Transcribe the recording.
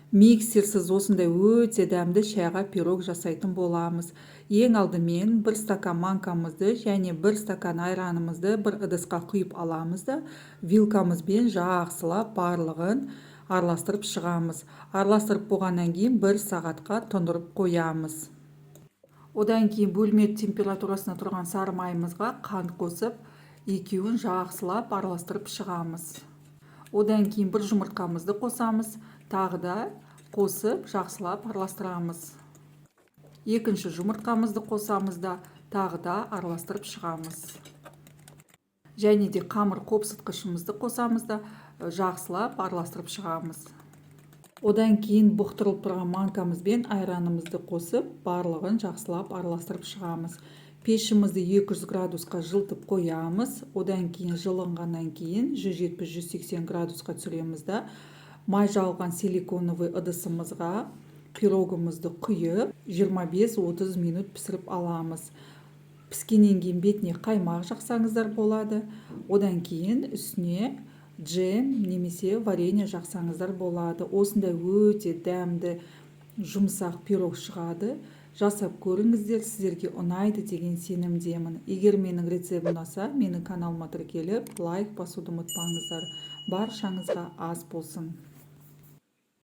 Миксерсіз осындай өте дәмді шайға пирог жасайтын боламыз. Ең алдымен 1 стакан манкамызды және 1 стакан айранымызды бір ыдысқа құйып аламыз да, вилкамызбен жақсылап барлығын араластырып шығамыз. Араластырып болғаннан кейін 1 сағатқа тұндырып қоямыз. Одан кейін бөлме температурасына тұрған сары майымызға қант қосып, екеуін жақсылап араластырып шығамыз. Одан кейін 1 жұмыртқамызды қосамыз, тағы да қосып жақсылап араластырамыз. Екінші жұмыртқамызды қосамыз да, тағы да араластырып шығамыз. Және де қамыр қопсытқышымызды қосамыз да, жақсылап араластырып шығамыз. Одан кейін бұқтырылып тұрған манкамызбен айранымызды қосып, барлығын жақсылап араластырып шығамыз. Пешімізді 200 градусқа жылытып қоямыз. Одан кейін жылынғаннан кейін 170-180 градусқа түсіреміз да, май жағылған силиконовый ыдысымызға пирогымызды құйып, 25-30 минут пісіріп аламыз. Піскеннен кейін бетіне қаймақ жақсаңыздар болады. Одан кейін үстіне джем немесе варенье жақсаңыздар болады. Осындай өте дәмді жұмсақ пирог шығады. Жасап көріңіздер, сіздерге ұнайды деген сенімдемін. Егер менің рецептім ұнаса, менің каналыма тіркеліп, лайк басуды ұмытпаңыздар. Баршаңызға ас болсын.